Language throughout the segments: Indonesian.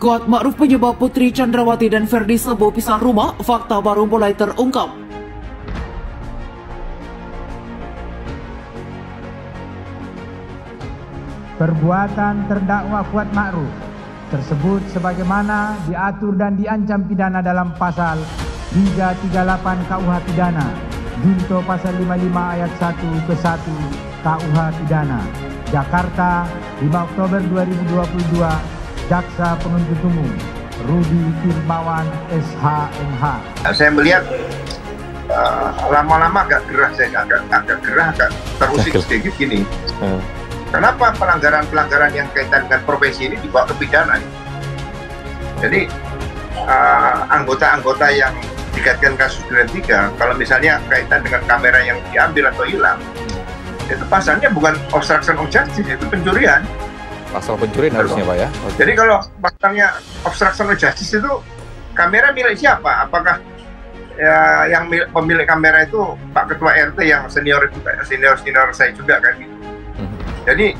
Kuat Ma'ruf penyebab Putri Chandrawati dan Ferdy Sambo pisah rumah, fakta baru mulai terungkap. Perbuatan terdakwa Kuat Ma'ruf tersebut sebagaimana diatur dan diancam pidana dalam pasal 338 KUH Pidana, junto pasal 55 ayat 1 ke 1 KUH Pidana. Jakarta, 5 Oktober 2022. Jaksa Penuntut Umum Rudi Firmawan SH.MH. Saya melihat lama-lama agak gerah, agak terusik sedikit gini. Kenapa pelanggaran-pelanggaran yang kaitan dengan profesi ini dibawa ke pidana? Jadi anggota-anggota yang dikaitkan kasus Duren 3, kalau misalnya kaitan dengan kamera yang diambil atau hilang, itu pasalnya bukan obstruction of justice, itu pencurian. Pasal pencurian harusnya Pak ya. Jadi kalau pasalnya obstruction of justice itu kamera milik siapa? Apakah yang pemilik kamera itu Pak Ketua RT yang senior saya juga kan gitu. Jadi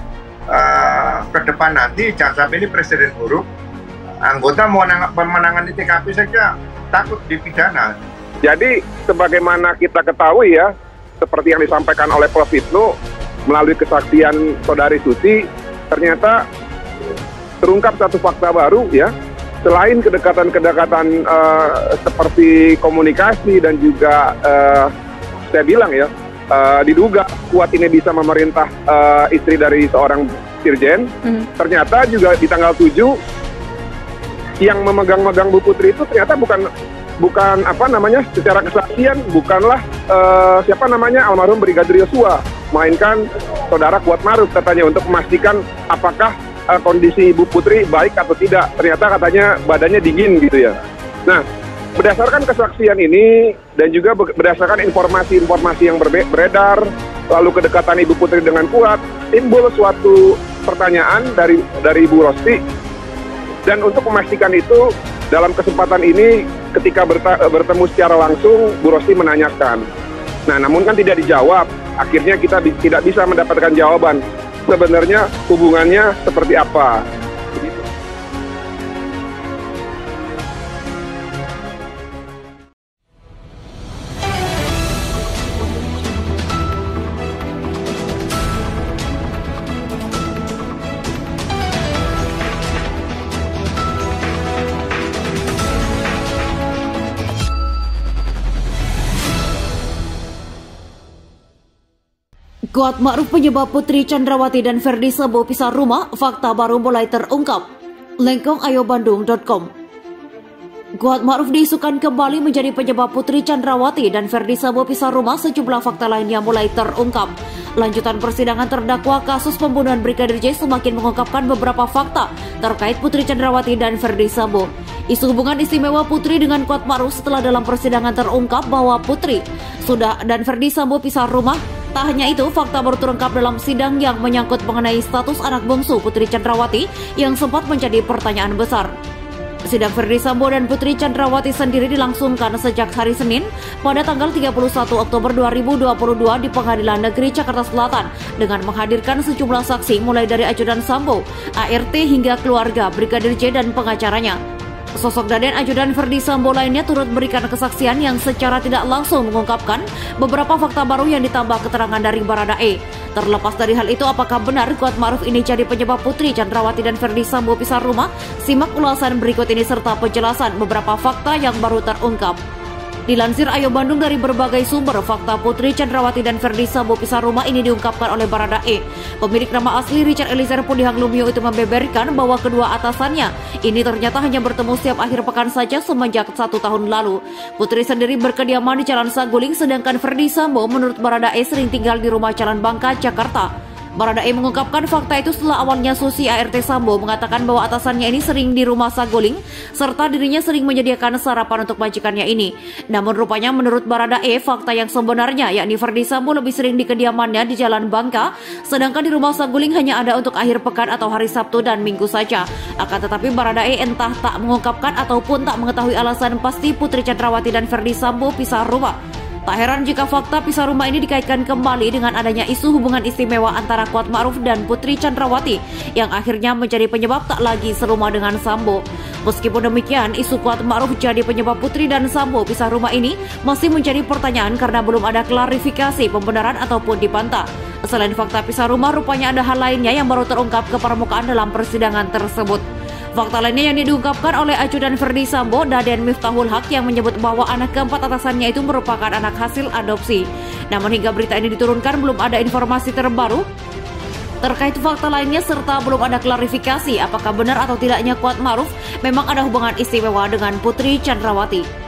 ke depan nanti jangan sampai ini presiden buruk, anggota menangani TKP saja takut dipidana. Jadi sebagaimana kita ketahui ya, seperti yang disampaikan oleh Prof. Ibnu melalui kesaksian Saudari Susi, ternyata terungkap satu fakta baru ya. Selain kedekatan-kedekatan seperti komunikasi dan juga saya bilang ya, diduga Kuat ini bisa memerintah istri dari seorang dirjen. Ternyata juga di tanggal 7 yang memegang-megang Bu Putri itu ternyata bukan apa namanya, secara kesaksian bukanlah almarhum Brigadir Yosua, melainkan saudara Kuat Ma'ruf katanya, untuk memastikan apakah kondisi Ibu Putri baik atau tidak. Ternyata katanya badannya dingin gitu ya. Nah, berdasarkan kesaksian ini dan juga berdasarkan informasi-informasi yang beredar, lalu kedekatan Ibu Putri dengan Kuat, timbul suatu pertanyaan dari Bu Rosti. Dan untuk memastikan itu, dalam kesempatan ini ketika bertemu secara langsung, Bu Rosti menanyakan. Nah, namun kan tidak dijawab. Akhirnya kita tidak bisa mendapatkan jawaban. Sebenarnya hubungannya seperti apa? Kuat Ma'ruf penyebab Putri Chandrawati dan Ferdy Sambo pisah rumah, fakta baru mulai terungkap. lengkongayobandung.com. Kuat Ma'ruf diisukan kembali menjadi penyebab Putri Chandrawati dan Ferdy Sambo pisah rumah, sejumlah fakta lainnya mulai terungkap. Lanjutan persidangan terdakwa kasus pembunuhan Brigadir J semakin mengungkapkan beberapa fakta terkait Putri Chandrawati dan Ferdy Sambo. Isu hubungan istimewa Putri dengan Kuat Ma'ruf setelah dalam persidangan terungkap bahwa Putri dan Ferdy Sambo pisah rumah. Tak hanya itu, fakta baru terungkap dalam sidang yang menyangkut mengenai status anak bungsu Putri Chandrawati yang sempat menjadi pertanyaan besar. Sidang Ferdy Sambo dan Putri Chandrawati sendiri dilangsungkan sejak hari Senin pada tanggal 31 Oktober 2022 di Pengadilan Negeri Jakarta Selatan dengan menghadirkan sejumlah saksi mulai dari ajudan Sambo, ART hingga keluarga Brigadir J dan pengacaranya. Sosok dan ajudan Ferdy Sambo lainnya turut memberikan kesaksian yang secara tidak langsung mengungkapkan beberapa fakta baru yang ditambah keterangan dari Baradae. Terlepas dari hal itu, apakah benar Kuat Ma'ruf ini jadi penyebab Putri Chandrawati dan Ferdy Sambo pisah rumah? Simak ulasan berikut ini serta penjelasan beberapa fakta yang baru terungkap. Dilansir Ayo Bandung dari berbagai sumber, fakta Putri Chandrawati dan Ferdy Sambo pisah rumah ini diungkapkan oleh Baradae. Pemilik nama asli Richard Eliezer Pudihang Lumiu itu membeberkan bahwa kedua atasannya ini ternyata hanya bertemu setiap akhir pekan saja semenjak 1 tahun lalu. Putri sendiri berkediaman di Jalan Saguling, sedangkan Ferdy Sambo menurut Baradae sering tinggal di rumah Jalan Bangka, Jakarta. Baradae mengungkapkan fakta itu setelah awalnya Susi ART Sambo mengatakan bahwa atasannya ini sering di rumah Saguling serta dirinya sering menyediakan sarapan untuk majikannya ini. Namun rupanya menurut Baradae, fakta yang sebenarnya yakni Ferdy Sambo lebih sering di kediamannya di Jalan Bangka, sedangkan di rumah Saguling hanya ada untuk akhir pekan atau hari Sabtu dan Minggu saja. Akan tetapi Baradae entah tak mengungkapkan ataupun tak mengetahui alasan pasti Putri Chandrawati dan Ferdy Sambo pisah rumah. Tak heran jika fakta pisah rumah ini dikaitkan kembali dengan adanya isu hubungan istimewa antara Kuat Ma'ruf dan Putri Chandrawati yang akhirnya menjadi penyebab tak lagi serumah dengan Sambo. Meskipun demikian, isu Kuat Ma'ruf jadi penyebab Putri dan Sambo pisah rumah ini masih menjadi pertanyaan karena belum ada klarifikasi pembenaran ataupun dibantah. Selain fakta pisah rumah, rupanya ada hal lainnya yang baru terungkap ke permukaan dalam persidangan tersebut. Fakta lainnya yang diungkapkan oleh ajudan Ferdi Sambo, Daden Miftahul Haq, yang menyebut bahwa anak keempat atasannya itu merupakan anak hasil adopsi. Namun hingga berita ini diturunkan belum ada informasi terbaru terkait fakta lainnya serta belum ada klarifikasi apakah benar atau tidaknya Kuat Ma'ruf memang ada hubungan istimewa dengan Putri Chandrawati.